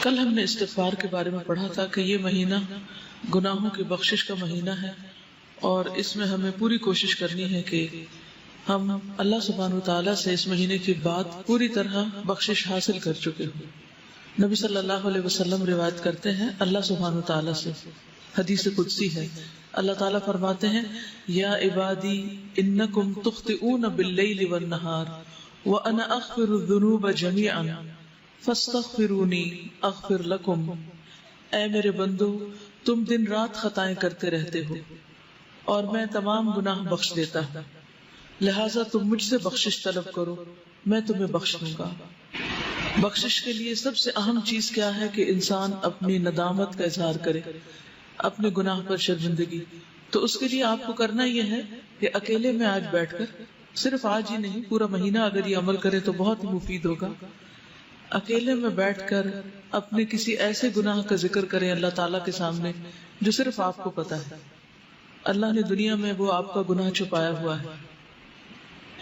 کل ہم نے استغفار کے بارے میں پڑھا تھا کہ یہ مہینہ گناہوں کی بخشش کا مہینہ ہے، اور اس میں ہمیں پوری کوشش کرنی ہے کہ ہم اللہ سبحانہ وتعالی سے اس مہینے کی بعد پوری طرح بخشش حاصل کر چکے ہوں۔ نبی صلی اللہ علیہ وسلم روایت کرتے ہیں اللہ سبحانہ وتعالی سے، حدیث قدسی ہے، اللہ تعالیٰ فرماتے ہیں یا عبادی انکم تخطئون باللیل والنہار وانا اغفر الذنوب جميعا فاستغفرونی اغفر لکم، اے میرے بندو تم دن رات خطائیں کرتے رہتے ہو اور میں تمام گناہ بخش دیتا ہوں، لہٰذا تم مجھ سے بخشش طلب کرو میں تمہیں بخش دوں گا۔ بخشش کے لیے سب سے اہم چیز کیا ہے کہ انسان اپنی ندامت کا اظہار کرے، اپنے گناہ پر شرمندگی۔ تو اس کے لیے آپ کو کرنا یہ ہے کہ اکیلے میں آج بیٹھ کر، صرف آج ہی نہیں پورا مہینہ اگر یہ عمل کرے تو بہت مفید ہوگا، اکیلے میں بیٹھ کر اپنے کسی ایسے گناہ کا ذکر کریں اللہ تعالیٰ کے سامنے جو صرف آپ کو پتا ہے۔ اللہ نے دنیا میں وہ آپ کا گناہ چھپایا ہوا ہے،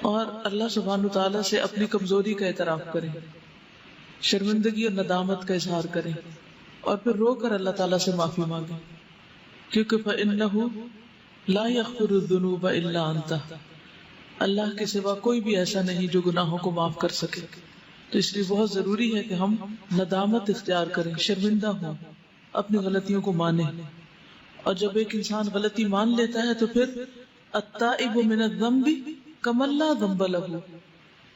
اور اللہ سبحانہ تعالیٰ سے اپنی کمزوری کا اعتراف کریں، شرمندگی اور ندامت کا اظہار کریں، اور پھر رو کر اللہ تعالیٰ سے معافی مانگیں، کیونکہ فَإِنَّهُ لَا يَغْفِرُ الذُّنُوبَ إِلَّا أَنْتَ، اللہ کے سوا کوئی بھی ایسا نہیں جو گناہوں کو معاف کر سکے۔ تو اس لیے بہت ضروری ہے کہ ہم ندامت اختیار کریں، شرمندہ ہوں، اپنی غلطیوں کو مانیں، اور جب ایک انسان غلطی مان لیتا ہے تو پھر التائب من الذنب کمن لا ذنب لہ،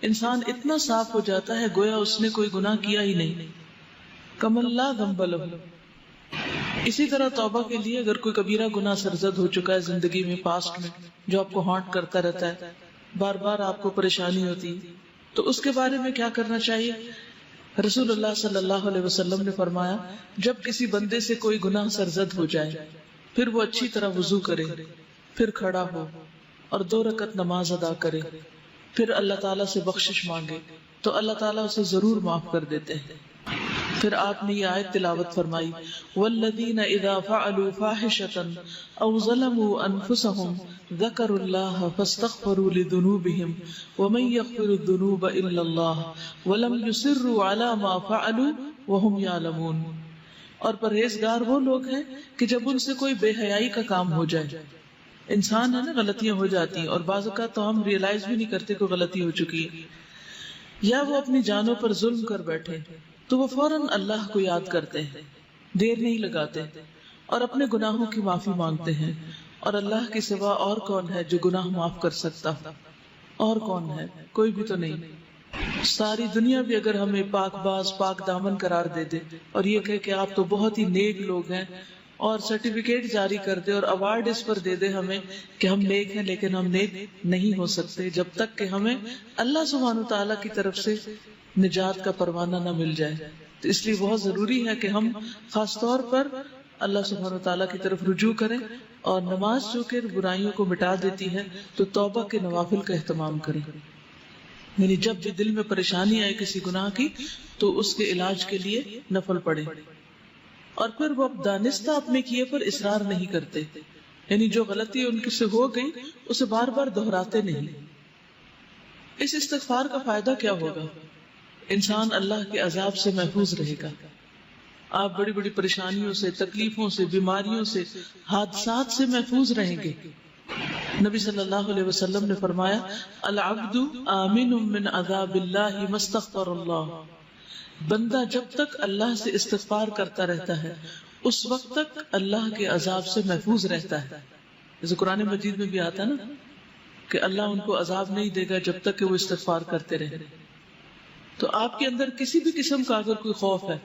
انسان اتنا صاف ہو جاتا ہے گویا اس نے کوئی گناہ کیا ہی نہیں، کمن لا ذنب لہ۔ اسی طرح توبہ کے لیے اگر کوئی کبیرہ گناہ سرزد ہو چکا ہے زندگی میں، پاسٹ میں، جو آپ کو ہانٹ کرتا رہتا ہے، بار بار آپ کو پریشانی ہوتی، تو اس کے بارے میں کیا کرنا چاہیے؟ رسول اللہ صلی اللہ علیہ وسلم نے فرمایا جب کسی بندے سے کوئی گناہ سرزد ہو جائے پھر وہ اچھی طرح وضو کرے، پھر کھڑا ہو اور 2 رکعت نماز ادا کرے، پھر اللہ تعالیٰ سے بخشش مانگے تو اللہ تعالیٰ اسے ضرور معاف کر دیتے ہیں۔ پھر آپ نے یہ آیت تلاوت فرمائی والذین اذا فعلوا فاحشة او ظلموا انفسهم ذکروا اللہ فاستغفروا لذنوبهم ومن یغفر الذنوب الا اللہ ولم یصروا علی ما فعلوا وهم یعلمون۔ اور پرہیزگار وہ لوگ ہیں کہ جب ان سے کوئی بے حیائی کا کام ہو جائے، انسان ہے نا، غلطیاں ہو جاتی ہیں اور بعض اوقات تو ہم ریئلائز بھی نہیں کرتے کہ غلطی ہو چکی ہے، یا وہ اپنی جانوں پر ظلم کر بیٹھے تو وہ فوراً اللہ کو یاد کرتے ہیں، دیر نہیں لگاتے اور اپنے گناہوں کی معافی مانگتے ہیں، اور اللہ کے سوا اور کون ہے جو گناہ معاف کر سکتا؟ اور کون ہے؟ کوئی بھی تو نہیں۔ ساری دنیا بھی اگر ہمیں پاک باز پاک دامن قرار دے دے اور یہ کہے کہ آپ تو بہت ہی نیک لوگ ہیں، اور سرٹیفکیٹ جاری کر دے اور ایوارڈ اس پر دے دے ہمیں کہ ہم نیک ہیں، لیکن ہم نیک نہیں ہو سکتے جب تک کہ ہمیں اللہ سبحانہ تعالیٰ کی طرف سے نجات کا پروانہ نہ مل جائے۔ تو اس لیے بہت ضروری ہے کہ ہم خاص طور پر اللہ سبحانہ تعالیٰ کی طرف رجوع کریں، اور نماز جو کہ برائیوں کو مٹا دیتی ہے تو توبہ کے نوافل کا اہتمام کریں، یعنی جب بھی دل میں پریشانی آئے کسی گناہ کی تو اس کے علاج کے لیے نفل پڑھیں، اور پھر وہ دانستہ اپنے کیے پر اصرار نہیں کرتے، یعنی جو غلطی ان سے ہو گئی اسے بار بار دہراتے نہیں۔ اس استغفار کا فائدہ کیا ہوگا؟ انسان اللہ کے عذاب سے محفوظ رہے گا، آپ بڑی بڑی پریشانیوں سے، تکلیفوں سے، بیماریوں سے، حادثات سے محفوظ رہیں گے۔ نبی صلی اللہ علیہ وسلم نے فرمایا العبد آمن من عذاب اللہ ما استغفر اللہ، بندہ جب تک اللہ سے استغفار کرتا رہتا ہے اس وقت تک اللہ کے عذاب سے محفوظ رہتا ہے۔ جیسے قرآن مجید میں بھی آتا نا کہ اللہ ان کو عذاب نہیں دے گا جب تک کہ وہ استغفار کرتے رہیں۔ تو آپ کے اندر کسی بھی قسم کا اگر کوئی خوف ہے،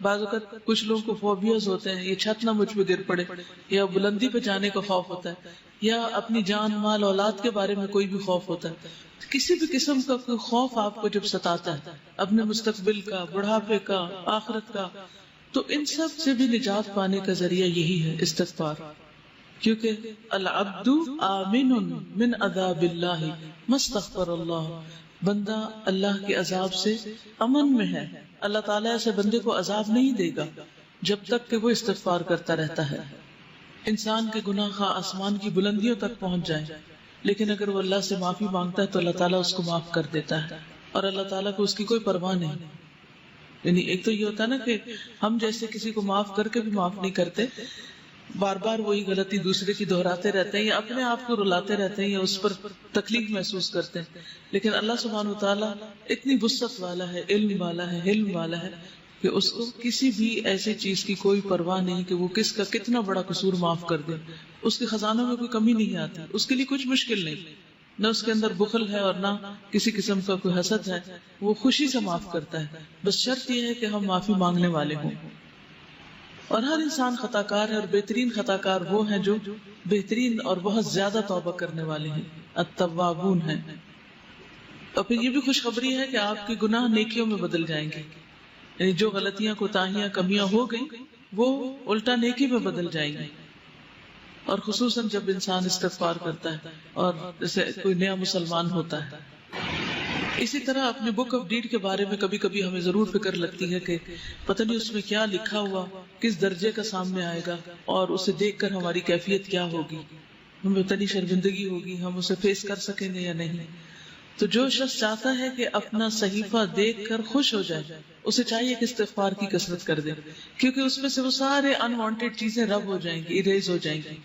بعض اوقات کچھ لوگوں کو فوبیاز ہوتے ہیں، یہ چھت نہ مجھ پہ گر پڑے، یا بلندی پہ جانے کا خوف ہوتا ہے، یا اپنی جان مال اولاد کے بارے میں کوئی بھی خوف ہوتا ہے، کسی بھی قسم کا کوئی خوف آپ کو جب ستاتا ہے اپنے مستقبل کا، بڑھاپے کا، آخرت کا، تو ان سب سے بھی نجات پانے کا ذریعہ یہی ہے استغفار، کیونکہ العبد آمن من عذاب اللہ ما استغفر اللہ، بندہ اللہ کے عذاب سے امن میں ہے، اللہ تعالیٰ ایسے بندے کو عذاب نہیں دے گا جب تک کہ وہ استغفار کرتا رہتا ہے۔ انسان کے گناہ خواہ آسمان کی بلندیوں تک پہنچ جائیں، لیکن اگر وہ اللہ سے معافی مانگتا ہے تو اللہ تعالیٰ اس کو معاف کر دیتا ہے، اور اللہ تعالیٰ کو اس کی کوئی پرواہ نہیں۔ یعنی ایک تو یہ ہوتا ہے نا کہ ہم جیسے کسی کو معاف کر کے بھی معاف نہیں کرتے، بار بار وہی غلطی دوسرے کی دہراتے رہتے ہیں یا اپنے آپ کو رلاتے رہتے ہیں یا اس پر تکلیف محسوس کرتے ہیں. لیکن اللہ سبحانہ وتعالیٰ اتنی وسعت والا ہے، علم والا ہے، حلم والا ہے کہ اس کو کسی بھی ایسی چیز کی کوئی پرواہ نہیں کہ وہ کس کا کتنا بڑا قصور معاف کر دے. اس کے خزانوں میں کوئی کمی نہیں آتی، اس کے لیے کچھ مشکل نہیں، نہ اس کے اندر بخل ہے اور نہ کسی قسم کا کوئی حسد ہے. وہ خوشی سے معاف کرتا ہے، بس شرط یہ ہے کہ ہم معافی مانگنے والے ہوں. اور ہر انسان خطا کار ہے، اور بہترین خطا کار وہ ہیں جو بہترین اور بہت زیادہ توبہ کرنے والے ہیں، التوابون ہیں. اور پھر یہ بھی خوشخبری ہے کہ آپ کے گناہ نیکیوں میں بدل جائیں گے. یعنی جو غلطیاں، کوتاہیاں، کمیاں ہو گئی وہ الٹا نیکی میں بدل جائیں گی. اور خصوصاً جب انسان استغفار کرتا ہے اور جیسے کوئی نیا مسلمان ہوتا ہے. اسی طرح اپنے بک آف ڈیڈ کے بارے میں کبھی کبھی ہمیں ضرور فکر لگتی ہے کہ پتہ نہیں اس میں کیا لکھا ہوا، کس درجے کا سامنے آئے گا، اور اسے دیکھ کر ہماری کیفیت کیا ہوگی، ہمیں اتنی شرمندگی ہوگی، ہم اسے فیس کر سکیں گے یا نہیں. تو جو شخص چاہتا ہے کہ اپنا صحیفہ دیکھ کر خوش ہو جائے، اسے چاہیے کہ استغفار کی کثرت کر دے، کیونکہ اس میں سے وہ سارے انوانٹیڈ چیزیں رب ہو جائیں گی، اریز ہو جائیں گی،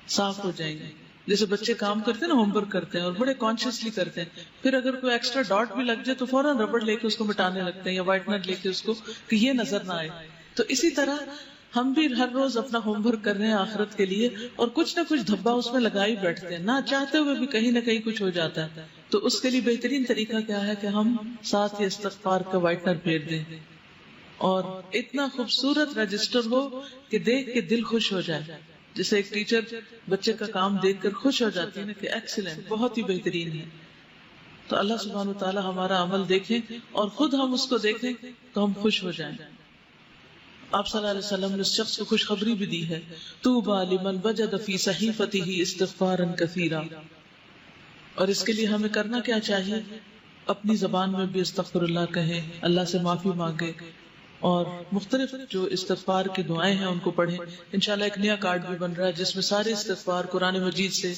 صاف ہو جائیں گی. جیسے بچے کام کرتے ہیں نا، ہوم ورک کرتے ہیں اور بڑے کانشیسلی کرتے ہیں، پھر اگر کوئی ایکسٹرا ڈاٹ بھی لگ جائے تو فوراً ربڑ لے کے اس کو مٹانے لگتے ہیں یا وائٹنر لے کے اس کو، کہ یہ نظر نہ آئے. تو اسی طرح ہم بھی ہر روز اپنا ہوم ورک کر رہے ہیں آخرت کے لیے، اور کچھ نہ کچھ دھبا اس میں لگا ہی بیٹھتے ہیں، نہ چاہتے ہوئے بھی کہیں نہ کہیں کچھ ہو جاتا ہے. تو اس کے لیے بہترین طریقہ کیا ہے کہ ہم ساتھ ہی استغفار کا وائٹنر پھیر دیں، اور اتنا خوبصورت رجسٹر ہو کہ دیکھ کے دل خوش ہو جائے. جیسے ایک ٹیچر بچے کا کام دیکھ کر خوش ہو جاتی ہے نا کہ ایکسیلنٹ، بہت ہی بہترین ہے. تو اللہ سبحانہ وتعالی ہمارا عمل دیکھیں اور خود ہم اس کو دیکھیں تو ہم خوش ہو جائیں. آپ صلی اللہ علیہ وسلم نے اس شخص کو خوشخبری بھی دی ہے، طوبی لمن وجد فی صحیفته استغفارا کثیرا. اور اس کے لیے ہمیں کرنا کیا چاہیے؟ اپنی زبان میں بھی استغفر اللہ کہیں، اللہ سے معافی مانگے، اور مختلف جو استغفار کی دعائیں ہیں ان کو پڑھیں. انشاءاللہ ایک نیا کارڈ بھی بن رہا ہے جس میں سارے استغفار قرآن مجید سے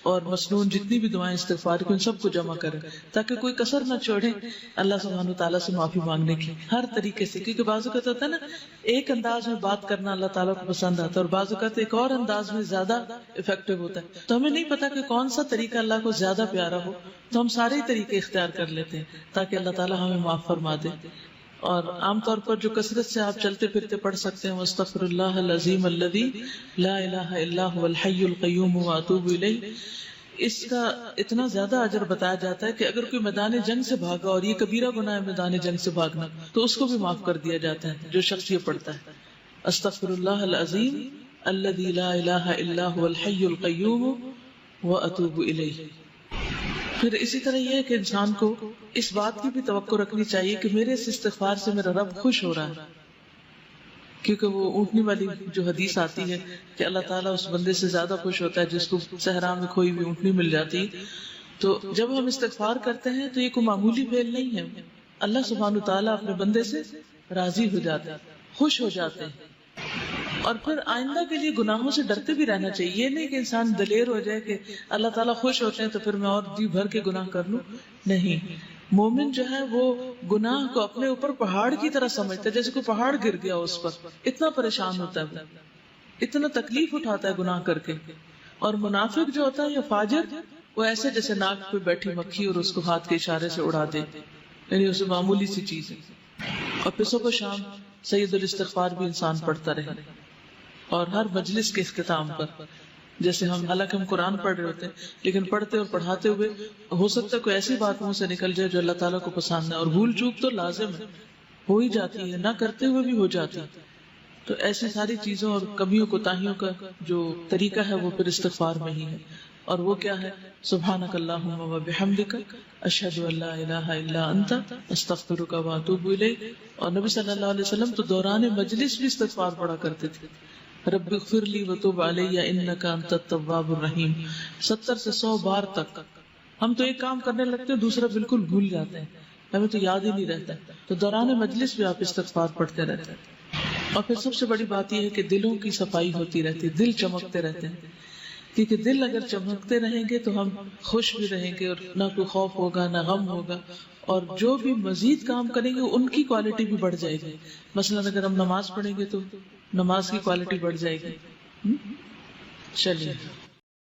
اور مسنون جتنی بھی دعائیں استغفار کی ان سب کو جمع کریں، تاکہ کوئی کسر نہ چھوڑے اللہ سبحانہ تعالیٰ سے معافی مانگنے کی ہر طریقے سے. کیونکہ بعض اوقات ہوتا ہے نا، ایک انداز میں بات کرنا اللہ تعالیٰ کو پسند آتا ہے، اور بعض اوقات ایک اور انداز میں زیادہ افیکٹو ہوتا ہے. تو ہمیں نہیں پتا کہ کون سا طریقہ اللہ کو زیادہ پیارا ہو، تو ہم سارے طریقے اختیار کر لیتے ہیں تاکہ اللہ تعالیٰ ہمیں معاف فرما دے. اور عام طور پر جو کثرت سے آپ چلتے پھرتے پڑھ سکتے ہیں، استغفر اللہ العظیم الذی لا الہ الا هو الحی القیوم واتوب الیہ. اس کا اتنا زیادہ اجر بتایا جاتا ہے کہ اگر کوئی میدان جنگ سے بھاگا، اور یہ کبیرہ گناہ ہے میدان جنگ سے بھاگنا، تو اس کو بھی معاف کر دیا جاتا ہے جو شخص یہ پڑھتا ہے، استغفر اللہ العظیم الذی لا الہ الا هو الحی القیوم واتوب الیہ. پھر اسی طرح یہ ہے کہ انسان کو اس بات کی بھی توقع رکھنی چاہیے کہ میرے اس استغفار سے میرا رب خوش ہو رہا ہے. کیونکہ وہ اونٹنی والی جو حدیث آتی ہے کہ اللہ تعالیٰ اس بندے سے زیادہ خوش ہوتا ہے جس کو صحرا میں کھوئی ہوئی اونٹنی مل جاتی. تو جب ہم استغفار کرتے ہیں تو یہ کوئی معمولی فعل نہیں ہے. اللہ سبحانہ تعالیٰ اپنے بندے سے راضی ہو جاتے ہیں، خوش ہو جاتے ہیں. اور پھر آئندہ کے لیے گناہوں سے ڈرتے بھی رہنا چاہیے. یہ نہیں کہ انسان دلیر ہو جائے کہ اللہ تعالیٰ خوش ہوتے ہیں تو پھر میں اور جی بھر کے گناہ کر لوں. نہیں، مومن جو ہے وہ گناہ کو اپنے اوپر پہاڑ کی طرح سمجھتا ہے، جیسے کوئی پہاڑ گر گیا اس پر، اتنا پریشان ہوتا ہے، اتنا تکلیف اٹھاتا ہے گناہ کر کے. اور منافق جو ہوتا ہے یا فاجر، وہ ایسے جیسے ناک پہ بیٹھی مکھی اور اس کو ہاتھ کے اشارے سے اڑا دے، یعنی اسے معمولی سی چیز ہے. اور پھر صبح شام سید الاستغفار بھی انسان پڑھتا رہے. اور ہر مجلس کے اختتام پر، جیسے حالانکہ ہم قرآن پڑھ رہے ہوتے ہیں، لیکن پڑھتے اور پڑھاتے ہوئے ہو سکتا ہے کوئی ایسی بات منہ سے نکل جائے جو اللہ تعالیٰ کو پسند ہے. اور بھول چوک تو لازم ہے، ہو ہی جاتی ہے، نہ کرتے ہوئے بھی ہو جاتی ہے. تو ایسی ساری چیزوں اور کمیوں کوتاہیوں کا جو طریقہ ہے وہ پھر استغفار میں ہی ہے. اور وہ کیا ہے؟ سبحانک اللہم و بحمدک اشہد ان لا الہ الا انت استغفرک و اتوب الیک. اور نبی صلی اللہ علیہ وسلم تو دوران مجلس بھی استغفار پڑھا کرتے تھے، رب اغفر لی وتوب علی انک انت التواب الرحیم، 70 سے 100 بار تک. ہم تو ایک کام کرنے لگتے ہیں، دوسرا بالکل بھول جاتے ہیں، ہمیں تو یاد ہی نہیں رہتا. تو دوران مجلس بھی آپ استغفار پڑھتے رہتے ہیں. اور پھر سب سے بڑی بات یہ ہے کہ دلوں کی صفائی ہوتی رہتی ہے، دل چمکتے رہتے ہیں. کیونکہ دل اگر چمکتے رہیں گے تو ہم خوش بھی رہیں گے اور نہ کوئی خوف ہوگا نہ غم ہوگا، اور جو بھی مزید کام کریں گے ان کی کوالٹی بھی بڑھ جائے گی. مثلا اگر ہم نماز پڑھیں گے تو نماز کی کوالٹی بڑھ جائے گی. چلیے